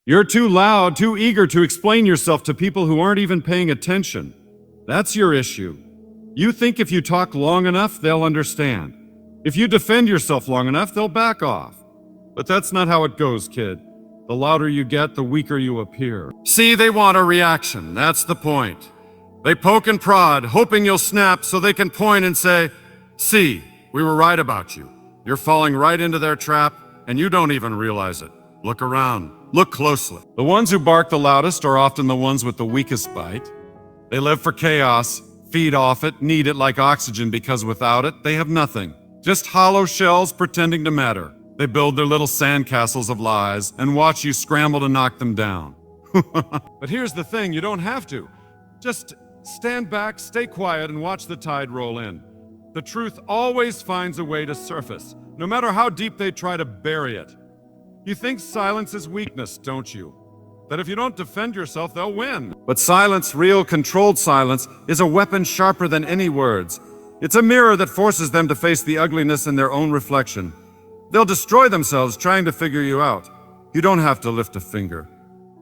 You're too loud, too eager to explain yourself to people who aren't even paying attention. That's your issue. You think if you talk long enough, they'll understand. If you defend yourself long enough, they'll back off. But that's not how it goes, kid. The louder you get, the weaker you appear. See, they want a reaction. That's the point. They poke and prod, hoping you'll snap so they can point and say, "See, we were right about you. You're falling right into their trap, and you don't even realize it. Look around. Look closely." The ones who bark the loudest are often the ones with the weakest bite. They live for chaos, feed off it, need it like oxygen because without it, they have nothing. Just hollow shells pretending to matter. They build their little sandcastles of lies and watch you scramble to knock them down. But here's the thing, you don't have to. Just stand back, stay quiet, and watch the tide roll in. The truth always finds a way to surface, no matter how deep they try to bury it. You think silence is weakness, don't you? That if you don't defend yourself, they'll win. But silence, real controlled silence, is a weapon sharper than any words. It's a mirror that forces them to face the ugliness in their own reflection. They'll destroy themselves trying to figure you out. You don't have to lift a finger.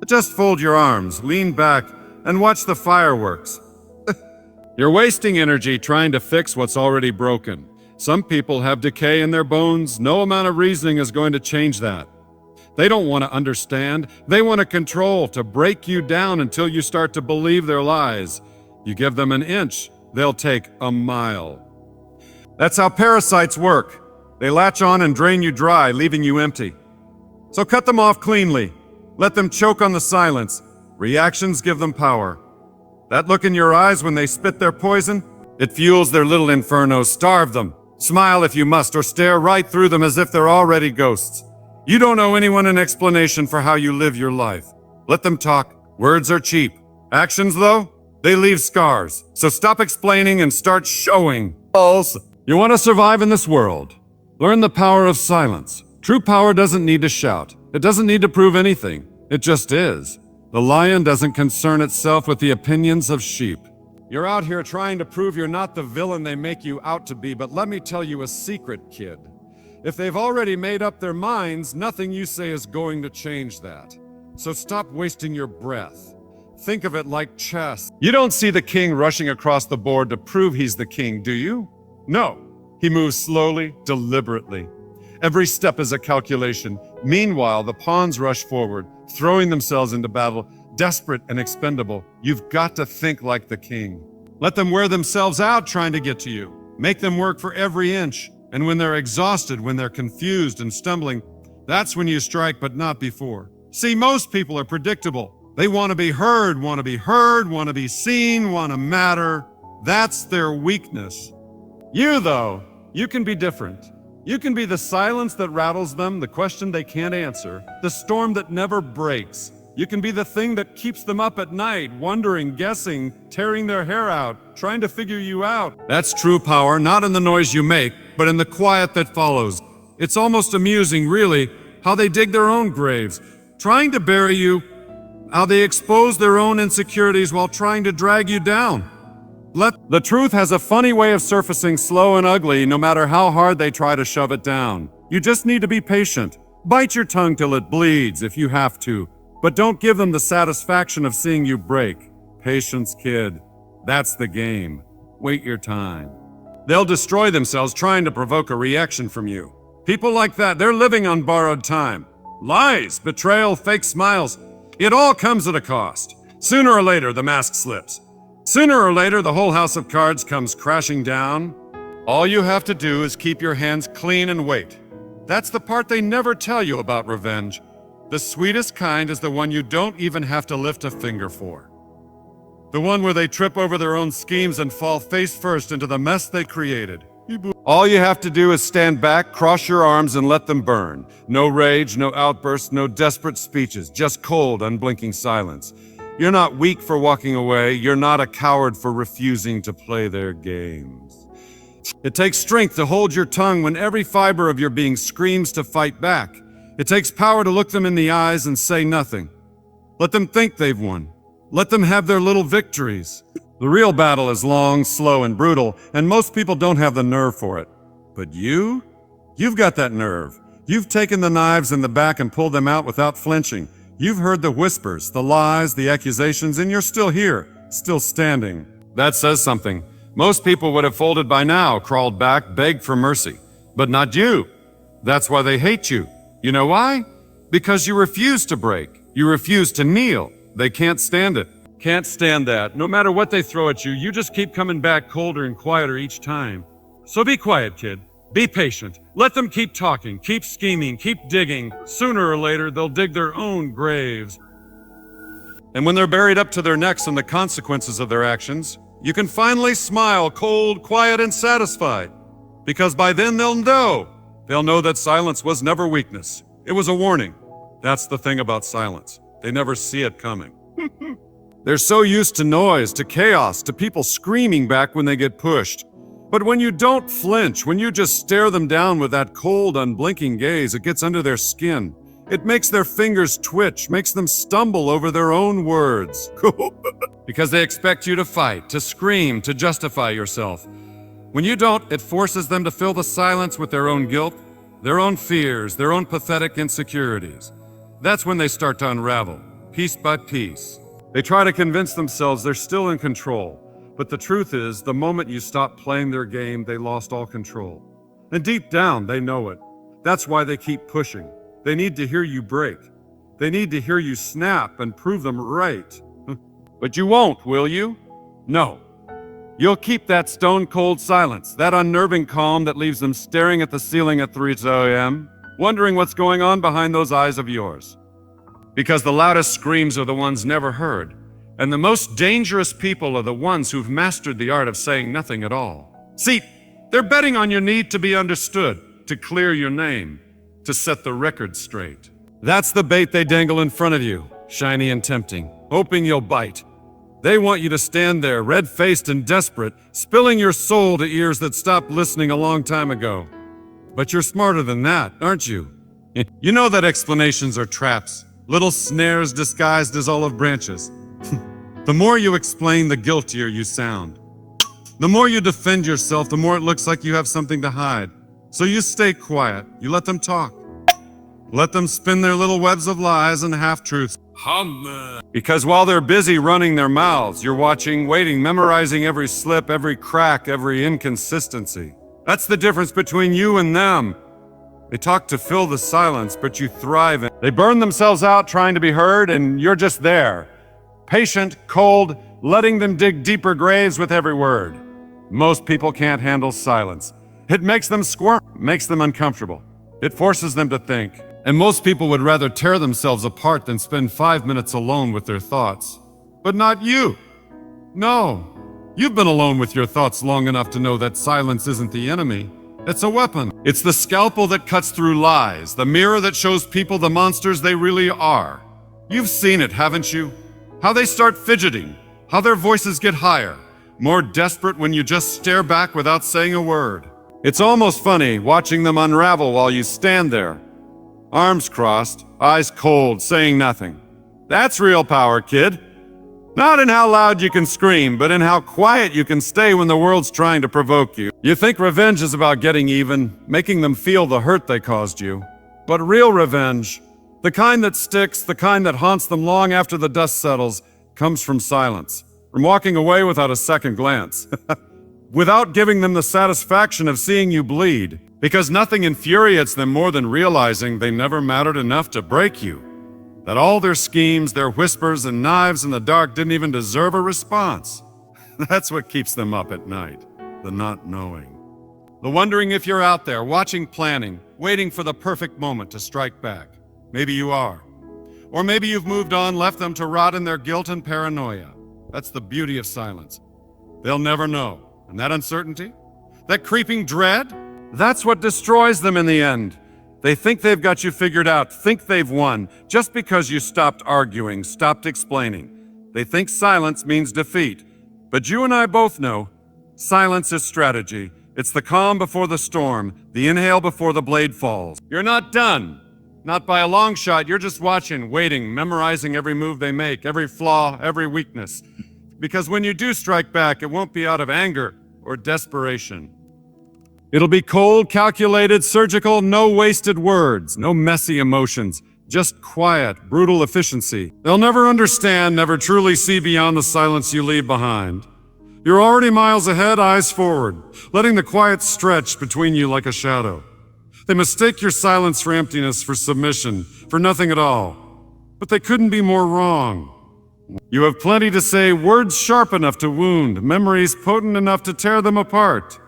Just fold your arms, lean back, and watch the fireworks. You're wasting energy trying to fix what's already broken. Some people have decay in their bones. No amount of reasoning is going to change that. They don't want to understand. They want to control, to break you down until you start to believe their lies. You give them an inch, they'll take a mile. That's how parasites work. They latch on and drain you dry, leaving you empty. So cut them off cleanly. Let them choke on the silence. Reactions give them power. That look in your eyes when they spit their poison, it fuels their little inferno. Starve them. Smile if you must, or stare right through them as if they're already ghosts. You don't owe anyone an explanation for how you live your life. Let them talk. Words are cheap. Actions, though, they leave scars. So stop explaining and start showing. You want to survive in this world? Learn the power of silence. True power doesn't need to shout. It doesn't need to prove anything. It just is. The lion doesn't concern itself with the opinions of sheep. You're out here trying to prove you're not the villain they make you out to be, but let me tell you a secret, kid. If they've already made up their minds, nothing you say is going to change that. So stop wasting your breath. Think of it like chess. You don't see the king rushing across the board to prove he's the king, do you? No. He moves slowly, deliberately. Every step is a calculation. Meanwhile, the pawns rush forward, throwing themselves into battle, desperate and expendable. You've got to think like the king. Let them wear themselves out trying to get to you. Make them work for every inch. And when they're exhausted, when they're confused and stumbling, that's when you strike, but not before. See, most people are predictable. They want to be heard, want to be seen, want to matter. That's their weakness. You, though, you can be different. You can be the silence that rattles them, the question they can't answer, the storm that never breaks. You can be the thing that keeps them up at night, wondering, guessing, tearing their hair out, trying to figure you out. That's true power, not in the noise you make, but in the quiet that follows. It's almost amusing, really, how they dig their own graves, trying to bury you, how they expose their own insecurities while trying to drag you down. The truth has a funny way of surfacing slow and ugly, no matter how hard they try to shove it down. You just need to be patient. Bite your tongue till it bleeds if you have to, but don't give them the satisfaction of seeing you break. Patience, kid. That's the game. Wait your time. They'll destroy themselves trying to provoke a reaction from you. People like that, they're living on borrowed time. Lies, betrayal, fake smiles. It all comes at a cost. Sooner or later, the mask slips. Sooner or later, the whole house of cards comes crashing down. All you have to do is keep your hands clean and wait. That's the part they never tell you about revenge. The sweetest kind is the one you don't even have to lift a finger for. The one where they trip over their own schemes and fall face first into the mess they created. All you have to do is stand back, cross your arms, and let them burn. No rage, no outbursts, no desperate speeches, just cold, unblinking silence. You're not weak for walking away. You're not a coward for refusing to play their games. It takes strength to hold your tongue when every fiber of your being screams to fight back. It takes power to look them in the eyes and say nothing. Let them think they've won. Let them have their little victories. The real battle is long, slow, and brutal, and most people don't have the nerve for it. But you've got that nerve. You've taken the knives in the back and pulled them out without flinching. You've heard the whispers, the lies, the accusations, and you're still here, still standing. That says something. Most people would have folded by now, crawled back, begged for mercy. But not you. That's why they hate you. You know why? Because you refuse to break. You refuse to kneel. They can't stand it. Can't stand that. No matter what they throw at you, you just keep coming back colder and quieter each time. So be quiet, kid. Be patient. Let them keep talking, keep scheming, keep digging. Sooner or later, they'll dig their own graves. And when they're buried up to their necks in the consequences of their actions, you can finally smile, cold, quiet, and satisfied. Because by then they'll know. They'll know that silence was never weakness. It was a warning. That's the thing about silence. They never see it coming. They're so used to noise, to chaos, to people screaming back when they get pushed. But when you don't flinch, when you just stare them down with that cold, unblinking gaze, it gets under their skin. It makes their fingers twitch, makes them stumble over their own words. Because they expect you to fight, to scream, to justify yourself. When you don't, it forces them to fill the silence with their own guilt, their own fears, their own pathetic insecurities. That's when they start to unravel, piece by piece. They try to convince themselves they're still in control. But the truth is, the moment you stop playing their game, they lost all control. And deep down, they know it. That's why they keep pushing. They need to hear you break. They need to hear you snap and prove them right. But you won't, will you? No. You'll keep that stone-cold silence, that unnerving calm that leaves them staring at the ceiling at 3 a.m., wondering what's going on behind those eyes of yours. Because the loudest screams are the ones never heard, and the most dangerous people are the ones who've mastered the art of saying nothing at all. See, they're betting on your need to be understood, to clear your name, to set the record straight. That's the bait they dangle in front of you, shiny and tempting, hoping you'll bite. They want you to stand there, red-faced and desperate, spilling your soul to ears that stopped listening a long time ago. But you're smarter than that, aren't you? You know that explanations are traps, little snares disguised as olive branches. The more you explain, the guiltier you sound. The more you defend yourself, the more it looks like you have something to hide. So you stay quiet, you let them talk. Let them spin their little webs of lies and half-truths. Because while they're busy running their mouths, you're watching, waiting, memorizing every slip, every crack, every inconsistency. That's the difference between you and them. They talk to fill the silence, but you thrive in it. They burn themselves out trying to be heard, and you're just there. Patient, cold, letting them dig deeper graves with every word. Most people can't handle silence. It makes them squirm, makes them uncomfortable. It forces them to think. And most people would rather tear themselves apart than spend 5 minutes alone with their thoughts. But not you. No. You've been alone with your thoughts long enough to know that silence isn't the enemy. It's a weapon. It's the scalpel that cuts through lies, the mirror that shows people the monsters they really are. You've seen it, haven't you? How they start fidgeting, how their voices get higher, more desperate when you just stare back without saying a word. It's almost funny watching them unravel while you stand there. Arms crossed, eyes cold, saying nothing. That's real power, kid. Not in how loud you can scream, but in how quiet you can stay when the world's trying to provoke you. You think revenge is about getting even, making them feel the hurt they caused you. But real revenge, the kind that sticks, the kind that haunts them long after the dust settles, comes from silence, from walking away without a second glance. Without giving them the satisfaction of seeing you bleed. Because nothing infuriates them more than realizing they never mattered enough to break you. That all their schemes, their whispers, and knives in the dark didn't even deserve a response. That's what keeps them up at night, the not knowing. The wondering if you're out there, watching, planning, waiting for the perfect moment to strike back. Maybe you are. Or maybe you've moved on, left them to rot in their guilt and paranoia. That's the beauty of silence. They'll never know. And that uncertainty? That creeping dread? That's what destroys them in the end. They think they've got you figured out, think they've won, just because you stopped arguing, stopped explaining. They think silence means defeat. But you and I both know, silence is strategy. It's the calm before the storm, the inhale before the blade falls. You're not done. Not by a long shot, you're just watching, waiting, memorizing every move they make, every flaw, every weakness. Because when you do strike back, it won't be out of anger or desperation. It'll be cold, calculated, surgical, no wasted words, no messy emotions, Just quiet, brutal efficiency. They'll never understand, never truly see beyond the silence you leave behind. You're already miles ahead, eyes forward, letting the quiet stretch between you like a shadow. They mistake your silence for emptiness, for submission, for nothing at all. But they couldn't be more wrong. You have plenty to say, words sharp enough to wound, memories potent enough to tear them apart.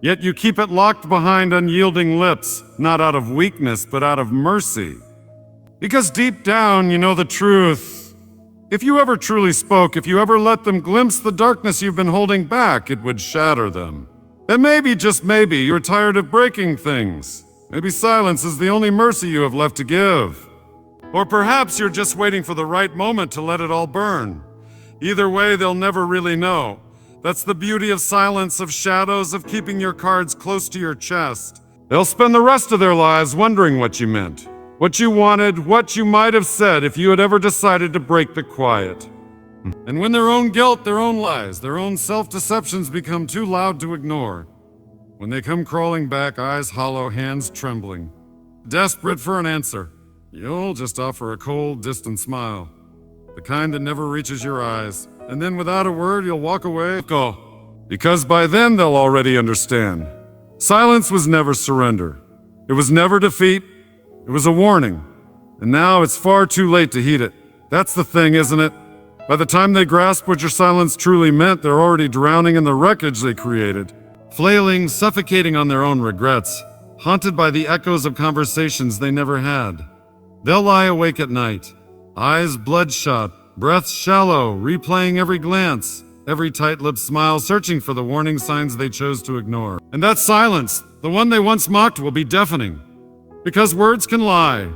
Yet you keep it locked behind unyielding lips, not out of weakness, but out of mercy. Because deep down, you know the truth. If you ever truly spoke, if you ever let them glimpse the darkness you've been holding back, it would shatter them. And maybe, just maybe, you're tired of breaking things. Maybe silence is the only mercy you have left to give. Or perhaps you're just waiting for the right moment to let it all burn. Either way, they'll never really know. That's the beauty of silence, of shadows, of keeping your cards close to your chest. They'll spend the rest of their lives wondering what you meant, what you wanted, what you might have said if you had ever decided to break the quiet. And when their own guilt, their own lies, their own self-deceptions become too loud to ignore, when they come crawling back, eyes hollow, hands trembling, desperate for an answer, you'll just offer a cold, distant smile, the kind that never reaches your eyes, and then without a word, you'll walk away, because by then they'll already understand. Silence was never surrender. It was never defeat. It was a warning. And now it's far too late to heed it. That's the thing, isn't it? By the time they grasp what your silence truly meant, they're already drowning in the wreckage they created, flailing, suffocating on their own regrets, haunted by the echoes of conversations they never had. They'll lie awake at night, eyes bloodshot, breath shallow, replaying every glance, every tight-lipped smile, searching for the warning signs they chose to ignore. And that silence, the one they once mocked, will be deafening. Because words can lie.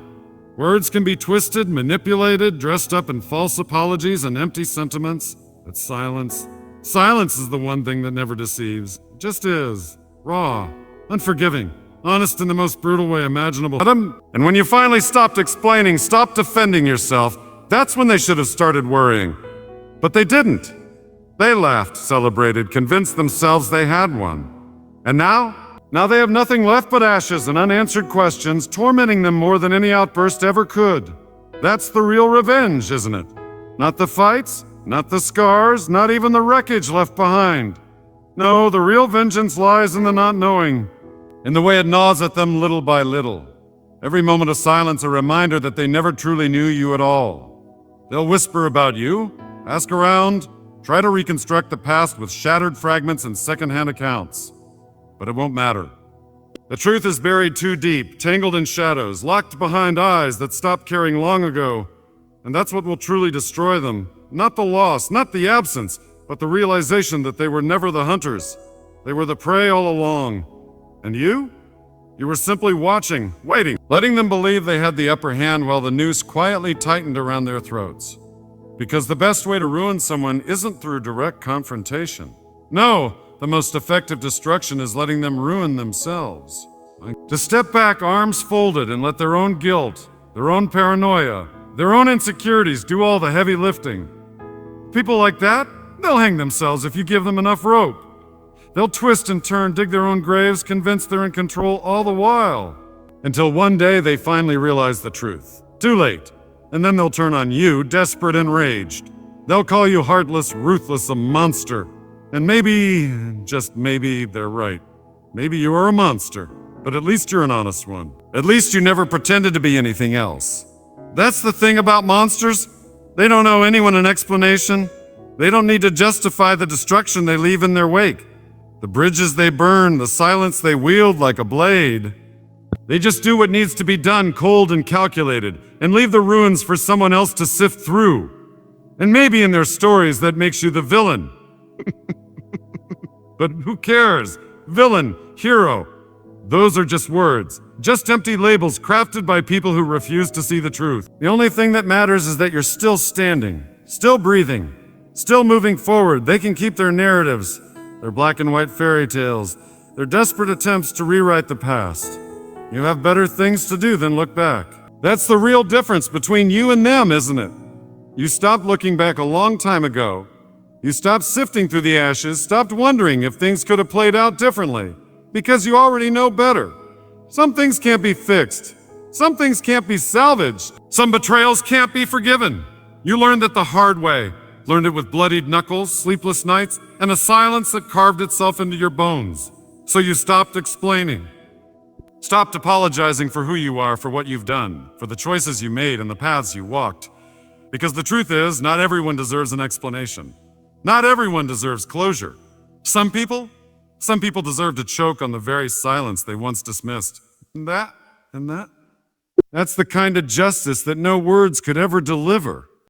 Words can be twisted, manipulated, dressed up in false apologies and empty sentiments. But silence is the one thing that never deceives. It just is. Raw, unforgiving, honest in the most brutal way imaginable. And when you finally stopped explaining, stopped defending yourself, that's when they should have started worrying. But they didn't. They laughed, celebrated, convinced themselves they had won. And now they have nothing left but ashes and unanswered questions, tormenting them more than any outburst ever could. That's the real revenge, isn't it? Not the fights, not the scars, not even the wreckage left behind. No, the real vengeance lies in the not knowing, in the way it gnaws at them little by little. Every moment of silence a reminder that they never truly knew you at all. They'll whisper about you, ask around, try to reconstruct the past with shattered fragments and second-hand accounts. But it won't matter. The truth is buried too deep, tangled in shadows, locked behind eyes that stopped caring long ago. And that's what will truly destroy them. Not the loss, not the absence, but the realization that they were never the hunters. They were the prey all along. And you? You were simply watching, waiting, letting them believe they had the upper hand while the noose quietly tightened around their throats. Because the best way to ruin someone isn't through direct confrontation. No! The most effective destruction is letting them ruin themselves. To step back, arms folded, and let their own guilt, their own paranoia, their own insecurities do all the heavy lifting. People like that, they'll hang themselves if you give them enough rope. They'll twist and turn, dig their own graves, convinced they're in control all the while. Until one day they finally realize the truth. Too late. And then they'll turn on you, desperate and enraged. They'll call you heartless, ruthless, a monster. And maybe, just maybe, they're right. Maybe you are a monster, but at least you're an honest one. At least you never pretended to be anything else. That's the thing about monsters. They don't owe anyone an explanation. They don't need to justify the destruction they leave in their wake. The bridges they burn, the silence they wield like a blade. They just do what needs to be done, cold and calculated, and leave the ruins for someone else to sift through. And maybe in their stories that makes you the villain. But who cares? Villain, hero. Those are just words, just empty labels crafted by people who refuse to see the truth. The only thing that matters is that you're still standing, still breathing, still moving forward. They can keep their narratives, their black and white fairy tales, their desperate attempts to rewrite the past. You have better things to do than look back. That's the real difference between you and them, isn't it? You stopped looking back a long time ago. You stopped sifting through the ashes, stopped wondering if things could have played out differently, because you already know better. Some things can't be fixed. Some things can't be salvaged. Some betrayals can't be forgiven. You learned it the hard way. Learned it with bloodied knuckles, sleepless nights, and a silence that carved itself into your bones. So you stopped explaining. Stopped apologizing for who you are, for what you've done, for the choices you made and the paths you walked. Because the truth is, not everyone deserves an explanation. Not everyone deserves closure. Some people deserve to choke on the very silence they once dismissed. And that. That's the kind of justice that no words could ever deliver.